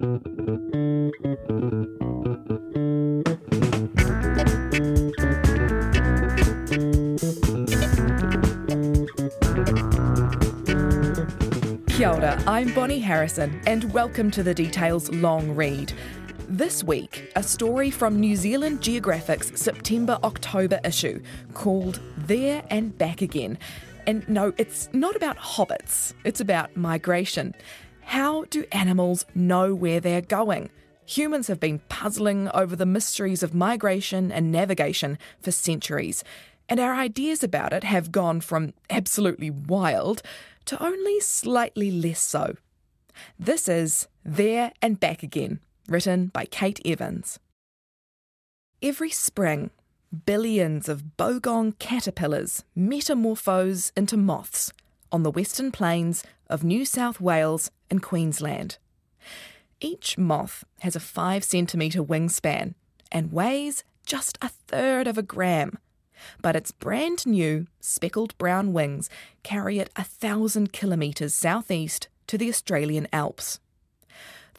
Kia ora, I'm Bonnie Harrison, and welcome to The Details Long Read. This week, a story from New Zealand Geographic's September-October issue called There and Back Again. And no, it's not about hobbits, it's about migration. How do animals know where they're going? Humans have been puzzling over the mysteries of migration and navigation for centuries, and our ideas about it have gone from absolutely wild to only slightly less so. This is There and Back Again, written by Kate Evans. Every spring, billions of bogong caterpillars metamorphose into moths on the western plains of New South Wales and Queensland. Each moth has a 5-centimetre wingspan and weighs just a third of a gram. But its brand new speckled brown wings carry it 1,000 kilometres southeast to the Australian Alps.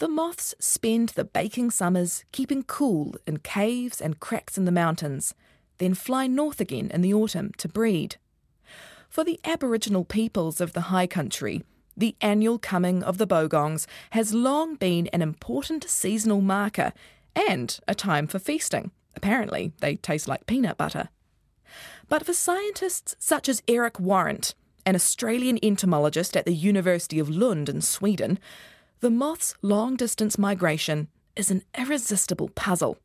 The moths spend the baking summers keeping cool in caves and cracks in the mountains, then fly north again in the autumn to breed. For the Aboriginal peoples of the high country, the annual coming of the bogongs has long been an important seasonal marker and a time for feasting. Apparently, they taste like peanut butter. But for scientists such as Eric Warrant, an Australian entomologist at the University of Lund in Sweden, the moth's long-distance migration is an irresistible puzzle.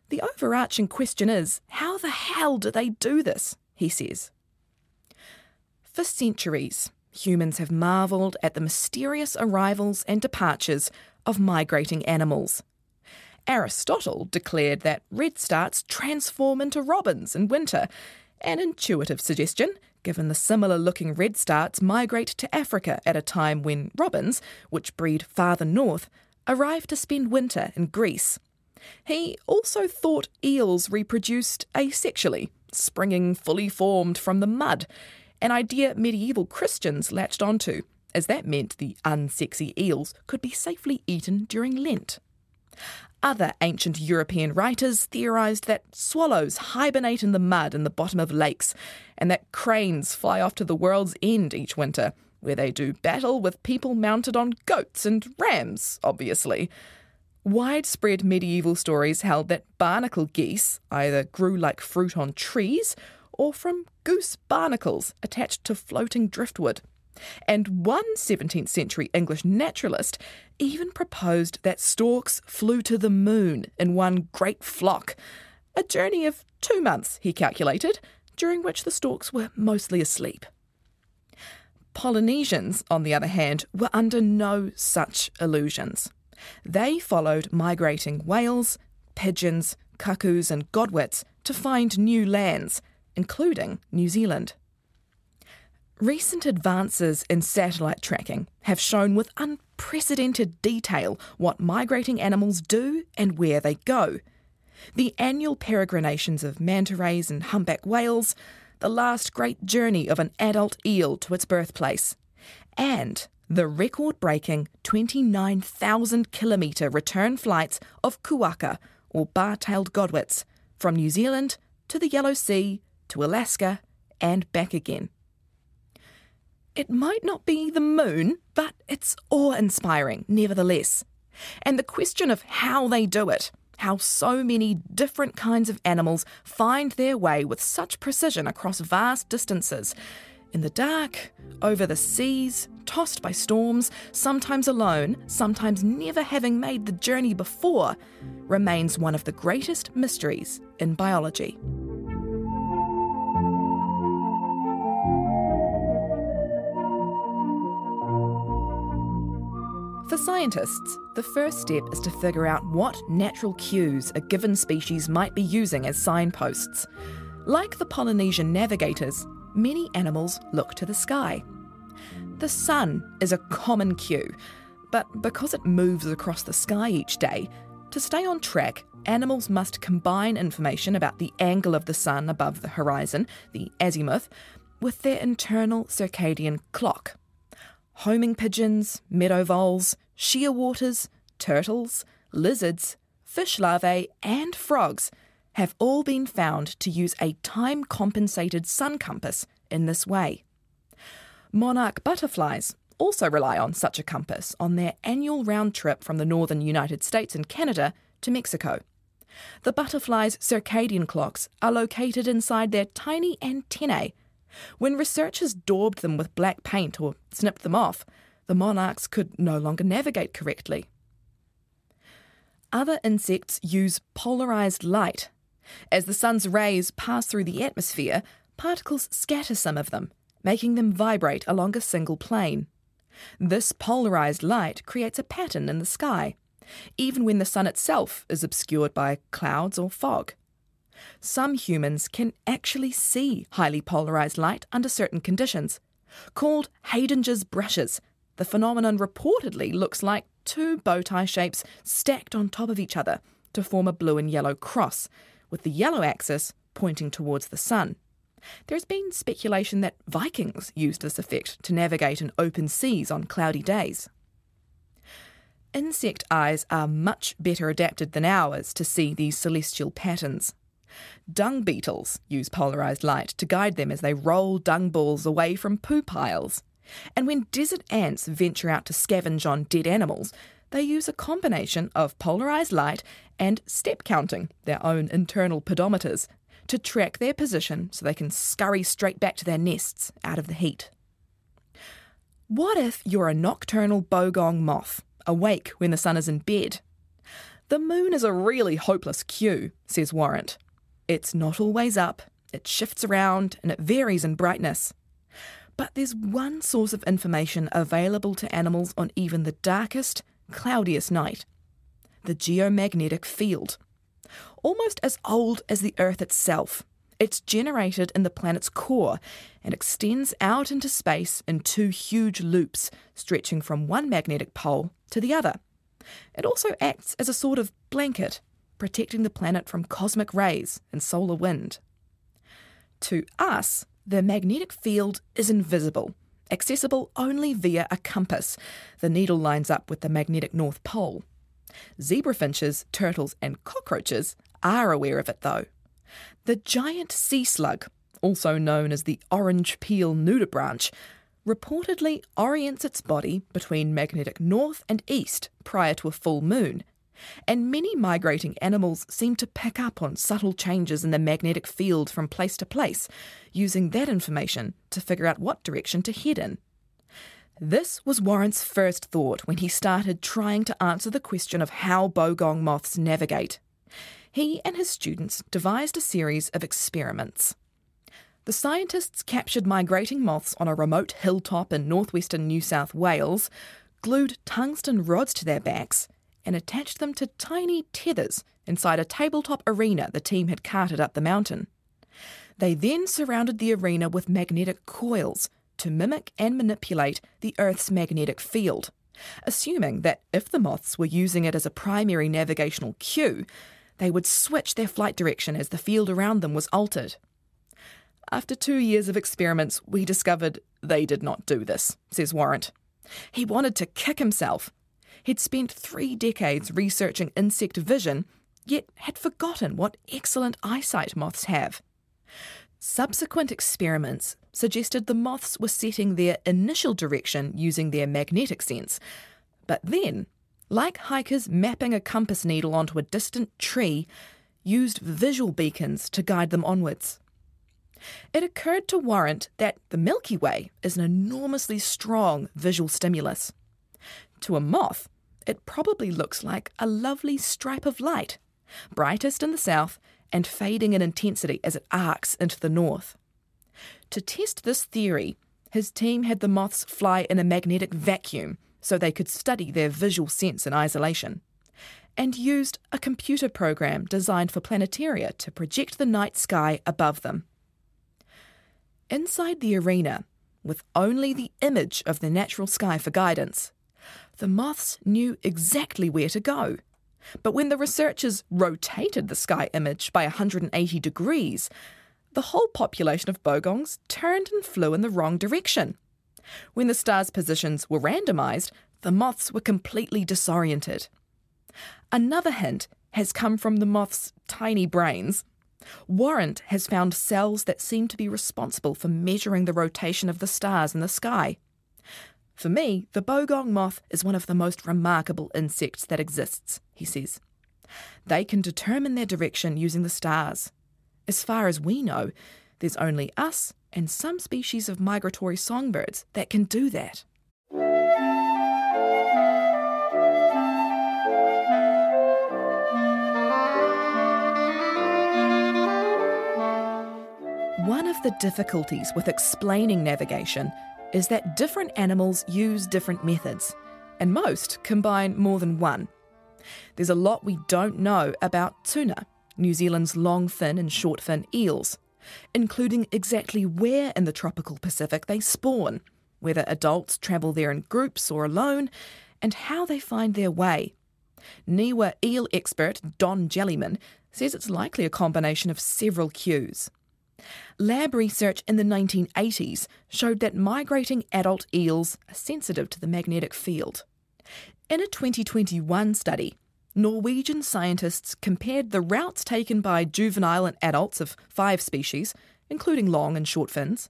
The overarching question is, how the hell do they do this, he says. For centuries, humans have marvelled at the mysterious arrivals and departures of migrating animals. Aristotle declared that redstarts transform into robins in winter, an intuitive suggestion, given the similar-looking redstarts migrate to Africa at a time when robins, which breed farther north, arrive to spend winter in Greece. He also thought eels reproduced asexually, springing fully formed from the mud, an idea medieval Christians latched onto, as that meant the unsexy eels could be safely eaten during Lent. Other ancient European writers theorised that swallows hibernate in the mud in the bottom of lakes, and that cranes fly off to the world's end each winter, where they do battle with people mounted on goats and rams, obviously. Widespread medieval stories held that barnacle geese either grew like fruit on trees or from goose barnacles attached to floating driftwood. And one 17th century English naturalist even proposed that storks flew to the moon in one great flock, a journey of 2 months, he calculated, during which the storks were mostly asleep. Polynesians, on the other hand, were under no such illusions. They followed migrating whales, pigeons, cuckoos and godwits to find new lands, including New Zealand. Recent advances in satellite tracking have shown with unprecedented detail what migrating animals do and where they go. The annual peregrinations of manta rays and humpback whales, the last great journey of an adult eel to its birthplace, and the record-breaking 29,000-kilometre return flights of kuaka, or bar-tailed godwits, from New Zealand to the Yellow Sea to Alaska and back again. It might not be the moon, but it's awe-inspiring nevertheless. And the question of how they do it, how so many different kinds of animals find their way with such precision across vast distances, in the dark, over the seas, tossed by storms, sometimes alone, sometimes never having made the journey before, remains one of the greatest mysteries in biology. For scientists, the first step is to figure out what natural cues a given species might be using as signposts. Like the Polynesian navigators, many animals look to the sky. The sun is a common cue, but because it moves across the sky each day, to stay on track, animals must combine information about the angle of the sun above the horizon, the azimuth, with their internal circadian clock. Homing pigeons, meadow voles, shearwaters, turtles, lizards, fish larvae and frogs have all been found to use a time-compensated sun compass in this way. Monarch butterflies also rely on such a compass on their annual round trip from the northern United States and Canada to Mexico. The butterflies' circadian clocks are located inside their tiny antennae. When researchers daubed them with black paint or snipped them off, the monarchs could no longer navigate correctly. Other insects use polarized light. As the sun's rays pass through the atmosphere, particles scatter some of them, making them vibrate along a single plane. This polarized light creates a pattern in the sky, even when the sun itself is obscured by clouds or fog. Some humans can actually see highly polarized light under certain conditions. Called Heydinger's brushes, the phenomenon reportedly looks like two bow tie shapes stacked on top of each other to form a blue and yellow cross, with the yellow axis pointing towards the sun. There's been speculation that Vikings used this effect to navigate in open seas on cloudy days. Insect eyes are much better adapted than ours to see these celestial patterns. Dung beetles use polarized light to guide them as they roll dung balls away from poo piles. And when desert ants venture out to scavenge on dead animals, they use a combination of polarized light and step counting, their own internal pedometers, to track their position so they can scurry straight back to their nests out of the heat. What if you're a nocturnal bogong moth, awake when the sun is in bed? The moon is a really hopeless cue, says Warrant. It's not always up, it shifts around, and it varies in brightness. But there's one source of information available to animals on even the darkest, cloudiest night: the geomagnetic field. Almost as old as the Earth itself, it's generated in the planet's core and extends out into space in two huge loops stretching from one magnetic pole to the other. It also acts as a sort of blanket, protecting the planet from cosmic rays and solar wind. To us, the magnetic field is invisible, accessible only via a compass. The needle lines up with the magnetic North Pole. Zebrafinches, turtles and cockroaches are aware of it though. The giant sea slug, also known as the orange peel nudibranch, reportedly orients its body between magnetic north and east prior to a full moon, and many migrating animals seem to pick up on subtle changes in the magnetic field from place to place, using that information to figure out what direction to head in. This was Warrant's first thought when he started trying to answer the question of how bogong moths navigate. He and his students devised a series of experiments. The scientists captured migrating moths on a remote hilltop in northwestern New South Wales, glued tungsten rods to their backs, and attached them to tiny tethers inside a tabletop arena the team had carted up the mountain. They then surrounded the arena with magnetic coils to mimic and manipulate the Earth's magnetic field, assuming that if the moths were using it as a primary navigational cue, they would switch their flight direction as the field around them was altered. After 2 years of experiments, we discovered they did not do this, says Warrant. He wanted to kick himself. He'd spent 3 decades researching insect vision, yet had forgotten what excellent eyesight moths have. Subsequent experiments suggested the moths were setting their initial direction using their magnetic sense, but then, like hikers mapping a compass needle onto a distant tree, used visual beacons to guide them onwards. It occurred to Warrant that the Milky Way is an enormously strong visual stimulus. To a moth, it probably looks like a lovely stripe of light, brightest in the south and fading in intensity as it arcs into the north. To test this theory, his team had the moths fly in a magnetic vacuum so they could study their visual sense in isolation, and used a computer program designed for planetaria to project the night sky above them. Inside the arena, with only the image of the natural sky for guidance, the moths knew exactly where to go. But when the researchers rotated the sky image by 180 degrees, the whole population of bogongs turned and flew in the wrong direction. When the stars' positions were randomised, the moths were completely disoriented. Another hint has come from the moth's tiny brains. Warrant has found cells that seem to be responsible for measuring the rotation of the stars in the sky. For me, the bogong moth is one of the most remarkable insects that exists, he says. They can determine their direction using the stars. As far as we know, there's only us and some species of migratory songbirds that can do that. One of the difficulties with explaining navigation is that different animals use different methods, and most combine more than one. There's a lot we don't know about tuna, New Zealand's long-fin and short-fin eels, including exactly where in the tropical Pacific they spawn, whether adults travel there in groups or alone, and how they find their way. Niwa eel expert Don Jellyman says it's likely a combination of several cues. Lab research in the 1980s showed that migrating adult eels are sensitive to the magnetic field. In a 2021 study, Norwegian scientists compared the routes taken by juvenile and adults of 5 species, including long and short fins,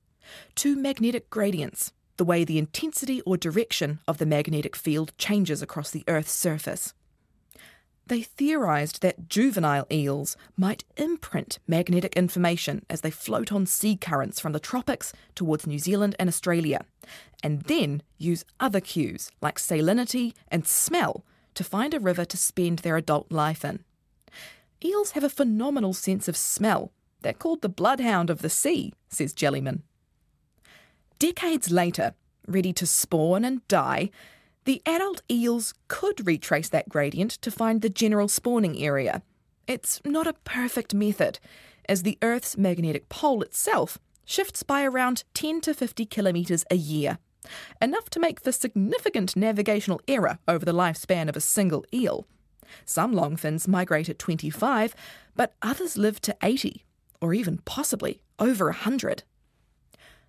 to magnetic gradients, the way the intensity or direction of the magnetic field changes across the Earth's surface. They theorised that juvenile eels might imprint magnetic information as they float on sea currents from the tropics towards New Zealand and Australia, and then use other cues like salinity and smell to find a river to spend their adult life in. Eels have a phenomenal sense of smell. They're called the bloodhound of the sea, says Jellyman. Decades later, ready to spawn and die, the adult eels could retrace that gradient to find the general spawning area. It's not a perfect method, as the Earth's magnetic pole itself shifts by around 10 to 50 kilometres a year, enough to make for significant navigational error over the lifespan of a single eel. Some longfins migrate at 25, but others live to 80, or even possibly over 100.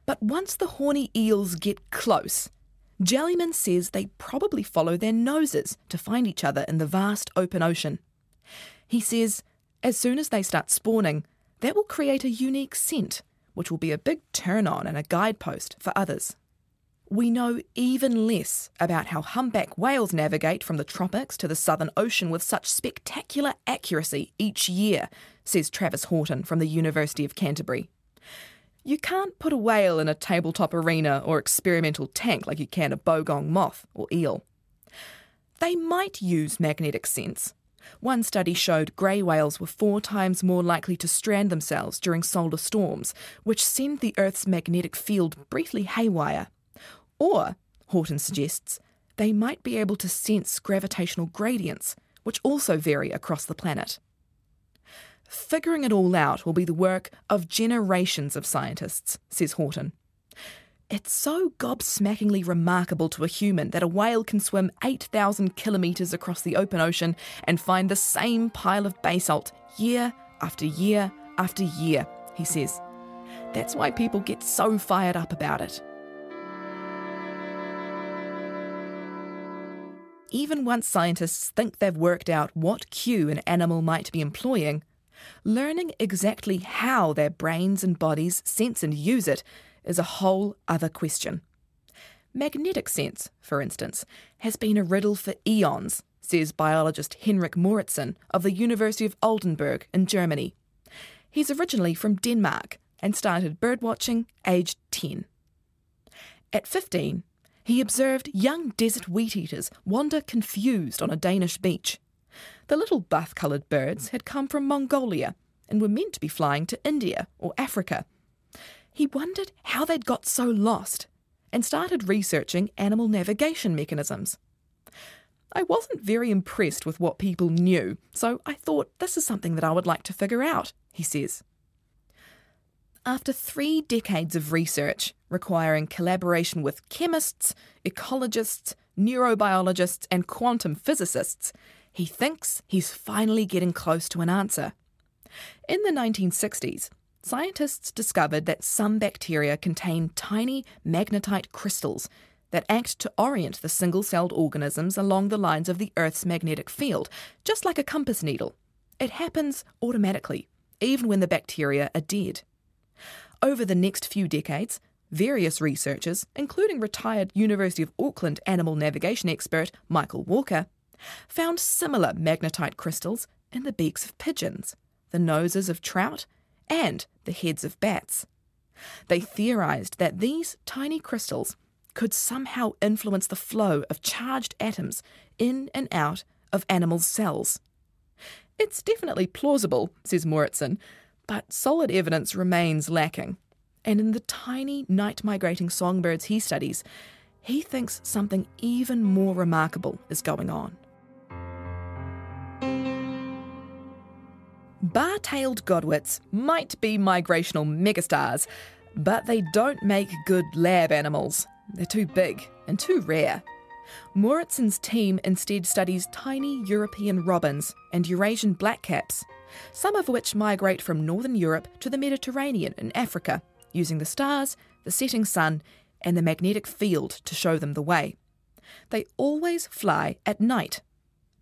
But once the horny eels get close, Jellyman says they probably follow their noses to find each other in the vast open ocean. He says as soon as they start spawning, that will create a unique scent, which will be a big turn-on and a guidepost for others. We know even less about how humpback whales navigate from the tropics to the Southern Ocean with such spectacular accuracy each year, says Travis Horton from the University of Canterbury. You can't put a whale in a tabletop arena or experimental tank like you can a bogong moth or eel. They might use magnetic sense. One study showed grey whales were 4 times more likely to strand themselves during solar storms, which send the Earth's magnetic field briefly haywire. Or, Horton suggests, they might be able to sense gravitational gradients, which also vary across the planet. Figuring it all out will be the work of generations of scientists, says Horton. It's so gobsmackingly remarkable to a human that a whale can swim 8,000 kilometres across the open ocean and find the same pile of basalt year after year after year, he says. That's why people get so fired up about it. Even once scientists think they've worked out what cue an animal might be employing, learning exactly how their brains and bodies sense and use it is a whole other question. Magnetic sense, for instance, has been a riddle for eons, says biologist Henrik Moritzen of the University of Oldenburg in Germany. He's originally from Denmark and started birdwatching aged 10. At 15, he observed young desert wheat-eaters wander confused on a Danish beach. The little buff-coloured birds had come from Mongolia and were meant to be flying to India or Africa. He wondered how they'd got so lost and started researching animal navigation mechanisms. I wasn't very impressed with what people knew, so I thought this is something that I would like to figure out, he says. After 3 decades of research requiring collaboration with chemists, ecologists, neurobiologists and quantum physicists, he thinks he's finally getting close to an answer. In the 1960s, scientists discovered that some bacteria contain tiny magnetite crystals that act to orient the single-celled organisms along the lines of the Earth's magnetic field, just like a compass needle. It happens automatically, even when the bacteria are dead. Over the next few decades, various researchers, including retired University of Auckland animal navigation expert Michael Walker, found similar magnetite crystals in the beaks of pigeons, the noses of trout, and the heads of bats. They theorized that these tiny crystals could somehow influence the flow of charged atoms in and out of animals' cells. It's definitely plausible, says Moritzen, but solid evidence remains lacking. And in the tiny night-migrating songbirds he studies, he thinks something even more remarkable is going on. Bar-tailed godwits might be migrational megastars, but they don't make good lab animals. They're too big and too rare. Moritzen's team instead studies tiny European robins and Eurasian blackcaps, some of which migrate from northern Europe to the Mediterranean and Africa, using the stars, the setting sun, and the magnetic field to show them the way. They always fly at night,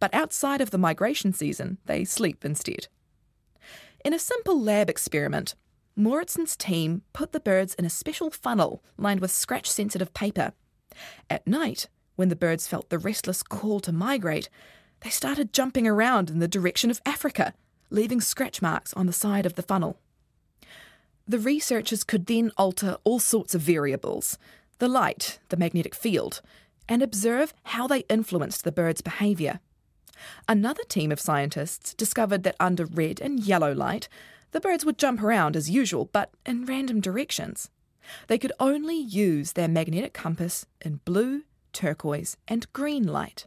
but outside of the migration season, they sleep instead. In a simple lab experiment, Moritzen's team put the birds in a special funnel lined with scratch-sensitive paper. At night, when the birds felt the restless call to migrate, they started jumping around in the direction of Africa, leaving scratch marks on the side of the funnel. The researchers could then alter all sorts of variables, the light, the magnetic field, and observe how they influenced the birds' behaviour. Another team of scientists discovered that under red and yellow light, the birds would jump around as usual, but in random directions. They could only use their magnetic compass in blue, turquoise, and green light.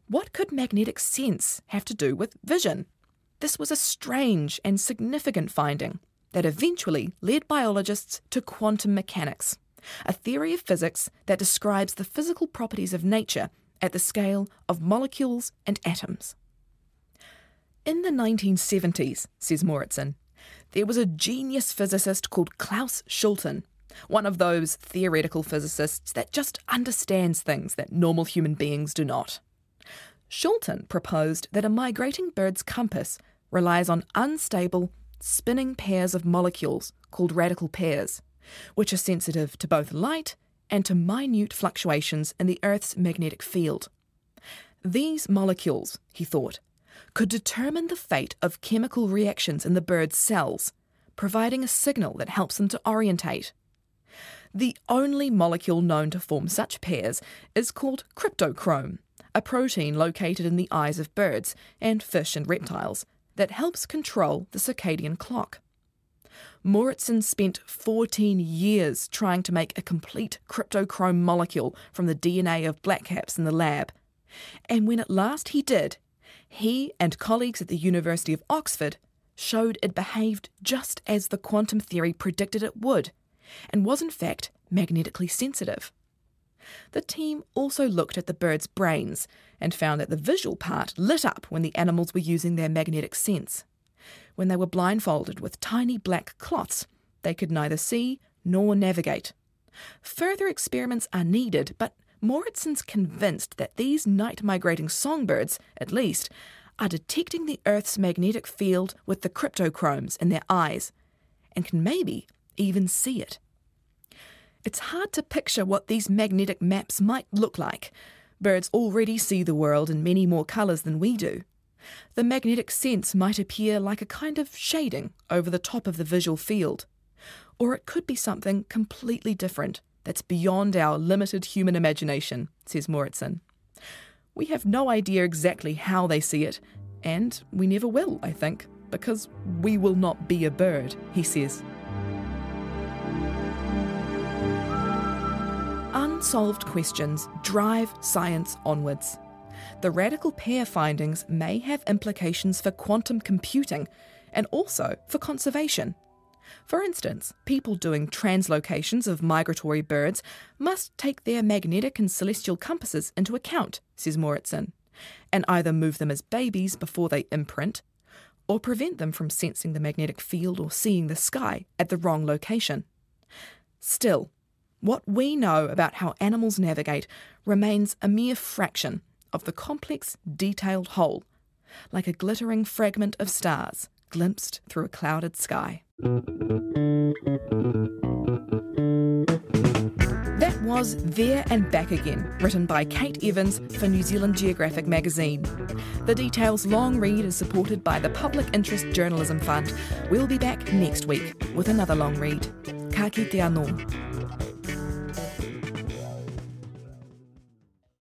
What could magnetic sense have to do with vision? This was a strange and significant finding that eventually led biologists to quantum mechanics, a theory of physics that describes the physical properties of nature at the scale of molecules and atoms. In the 1970s, says Moritzen, there was a genius physicist called Klaus Schulten, one of those theoretical physicists that just understands things that normal human beings do not. Schulten proposed that a migrating bird's compass relies on unstable, spinning pairs of molecules called radical pairs, which are sensitive to both light and to minute fluctuations in the Earth's magnetic field. These molecules, he thought, could determine the fate of chemical reactions in the bird's cells, providing a signal that helps them to orientate. The only molecule known to form such pairs is called cryptochrome, a protein located in the eyes of birds and fish and reptiles that helps control the circadian clock. Moritzen spent 14 years trying to make a complete cryptochrome molecule from the DNA of blackcaps in the lab. And when at last he did, he and colleagues at the University of Oxford showed it behaved just as the quantum theory predicted it would, and was in fact magnetically sensitive. The team also looked at the birds' brains and found that the visual part lit up when the animals were using their magnetic sense. When they were blindfolded with tiny black cloths, they could neither see nor navigate. Further experiments are needed, but Moritzen's convinced that these night-migrating songbirds, at least, are detecting the Earth's magnetic field with the cryptochromes in their eyes, and can maybe even see it. It's hard to picture what these magnetic maps might look like. Birds already see the world in many more colours than we do. The magnetic sense might appear like a kind of shading over the top of the visual field. Or it could be something completely different that's beyond our limited human imagination, says Moritzen. We have no idea exactly how they see it, and we never will, I think, because we will not be a bird, he says. Unsolved questions drive science onwards. The radical pair findings may have implications for quantum computing and also for conservation. For instance, people doing translocations of migratory birds must take their magnetic and celestial compasses into account, says Moritzen, and either move them as babies before they imprint, or prevent them from sensing the magnetic field or seeing the sky at the wrong location. Still, What we know about how animals navigate remains a mere fraction of the complex, detailed whole, like a glittering fragment of stars glimpsed through a clouded sky. That was There and Back Again, written by Kate Evans for New Zealand Geographic magazine. The Details long read is supported by the Public Interest Journalism Fund. We'll be back next week with another long read. Ka kite anō.